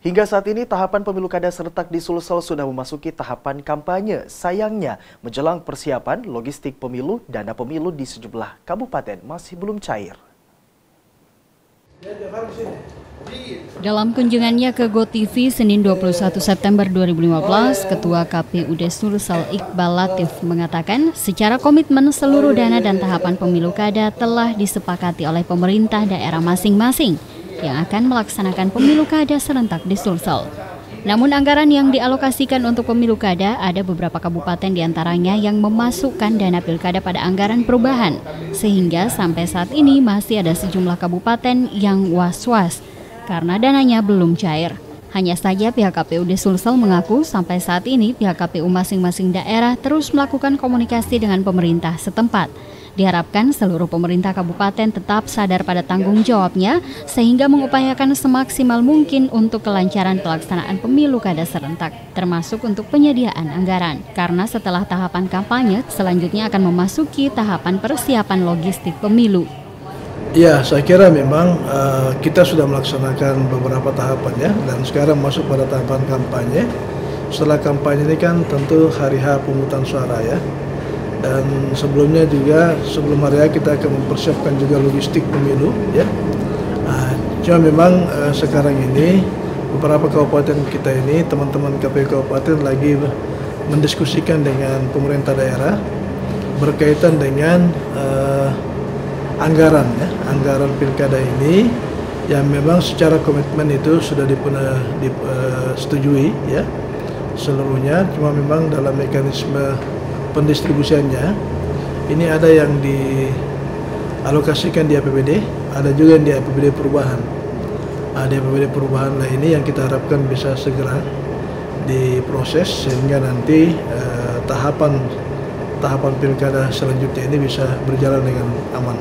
Hingga saat ini tahapan pemilu kada serentak di Sulsel sudah memasuki tahapan kampanye. Sayangnya, menjelang persiapan logistik pemilu, dana pemilu di sejumlah kabupaten masih belum cair. Dalam kunjungannya ke GoTV Senin 21 September 2015, Ketua KPUD Sulsel Iqbal Latif mengatakan secara komitmen seluruh dana dan tahapan pemilu kada telah disepakati oleh pemerintah daerah masing-masing yang akan melaksanakan pemilu kada serentak di Sulsel. Namun anggaran yang dialokasikan untuk pemilu kada ada beberapa kabupaten diantaranya yang memasukkan dana pilkada pada anggaran perubahan, sehingga sampai saat ini masih ada sejumlah kabupaten yang was-was karena dananya belum cair. Hanya saja pihak KPUD Sulsel mengaku sampai saat ini pihak KPU masing-masing daerah terus melakukan komunikasi dengan pemerintah setempat. Diharapkan seluruh pemerintah kabupaten tetap sadar pada tanggung jawabnya sehingga mengupayakan semaksimal mungkin untuk kelancaran pelaksanaan pemilu kada serentak, termasuk untuk penyediaan anggaran. Karena setelah tahapan kampanye, selanjutnya akan memasuki tahapan persiapan logistik pemilu. Ya, saya kira memang kita sudah melaksanakan beberapa tahapan ya, dan sekarang masuk pada tahapan kampanye. Setelah kampanye ini kan tentu hari H pemungutan suara ya. Dan sebelumnya juga sebelum hari H kita akan mempersiapkan juga logistik pemilu ya. Cuma memang sekarang ini beberapa kabupaten kita ini teman-teman KPU kabupaten lagi mendiskusikan dengan pemerintah daerah berkaitan dengan anggaran ya, anggaran pilkada ini yang memang secara komitmen itu sudah disetujui ya seluruhnya. Cuma memang dalam mekanisme pendistribusiannya ini ada yang dialokasikan di APBD, ada juga yang di APBD perubahan. Di APBD perubahan lah ini yang kita harapkan bisa segera diproses sehingga nanti tahapan pilkada selanjutnya ini bisa berjalan dengan aman.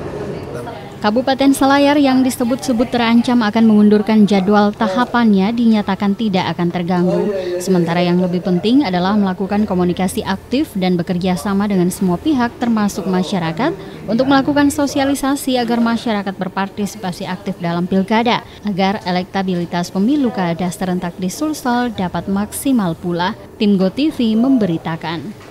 Kabupaten Selayar yang disebut-sebut terancam akan mengundurkan jadwal tahapannya dinyatakan tidak akan terganggu. Sementara yang lebih penting adalah melakukan komunikasi aktif dan bekerja sama dengan semua pihak termasuk masyarakat untuk melakukan sosialisasi agar masyarakat berpartisipasi aktif dalam pilkada agar elektabilitas pemilu kada serentak di Sulsel dapat maksimal pula. Tim GoTV memberitakan.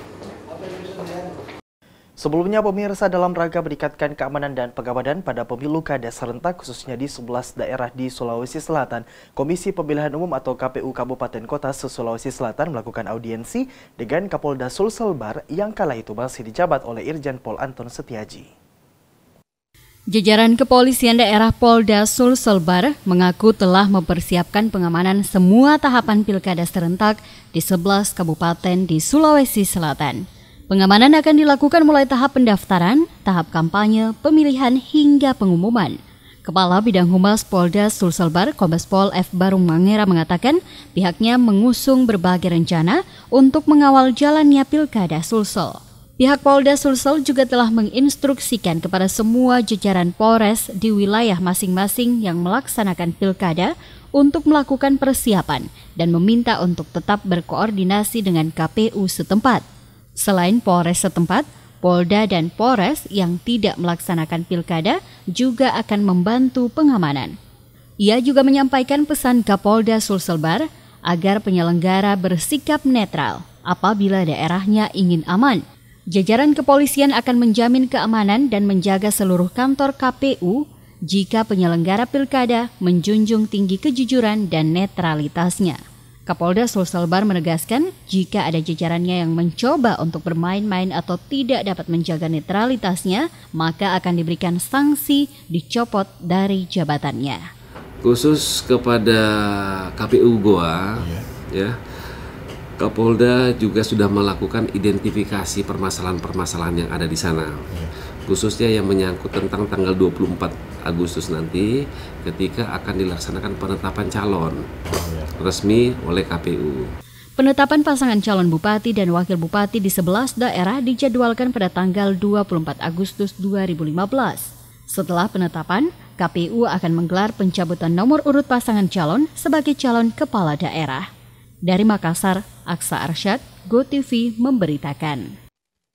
Sebelumnya, pemirsa, dalam rangka meningkatkan keamanan dan pengamanan pada pemilu kada serentak khususnya di 11 daerah di Sulawesi Selatan, Komisi Pemilihan Umum atau KPU Kabupaten Kota se-Sulawesi Selatan melakukan audiensi dengan Kapolda Sulselbar yang kala itu masih dijabat oleh Irjen Pol Anton Setiaji. Jajaran Kepolisian Daerah Polda Sulselbar mengaku telah mempersiapkan pengamanan semua tahapan pilkada serentak di 11 kabupaten di Sulawesi Selatan. Pengamanan akan dilakukan mulai tahap pendaftaran, tahap kampanye, pemilihan hingga pengumuman. Kepala Bidang Humas Polda Sulselbar, Kombes Pol F. Barung Mangera mengatakan pihaknya mengusung berbagai rencana untuk mengawal jalannya pilkada Sulsel. Pihak Polda Sulsel juga telah menginstruksikan kepada semua jajaran Polres di wilayah masing-masing yang melaksanakan pilkada untuk melakukan persiapan dan meminta untuk tetap berkoordinasi dengan KPU setempat. Selain Polres setempat, Polda dan Polres yang tidak melaksanakan pilkada juga akan membantu pengamanan. Ia juga menyampaikan pesan Kapolda Sulselbar agar penyelenggara bersikap netral apabila daerahnya ingin aman. Jajaran kepolisian akan menjamin keamanan dan menjaga seluruh kantor KPU jika penyelenggara pilkada menjunjung tinggi kejujuran dan netralitasnya. Kapolda Sulselbar menegaskan jika ada jajarannya yang mencoba untuk bermain-main atau tidak dapat menjaga netralitasnya, maka akan diberikan sanksi dicopot dari jabatannya. Khusus kepada KPU Goa, ya, Kapolda juga sudah melakukan identifikasi permasalahan-permasalahan yang ada di sana. Khususnya yang menyangkut tentang tanggal 24 Agustus nanti ketika akan dilaksanakan penetapan calon resmi oleh KPU. Penetapan pasangan calon bupati dan wakil bupati di 11 daerah dijadwalkan pada tanggal 24 Agustus 2015. Setelah penetapan, KPU akan menggelar pencabutan nomor urut pasangan calon sebagai calon kepala daerah. Dari Makassar, Aksa Arsyad, GoTV memberitakan.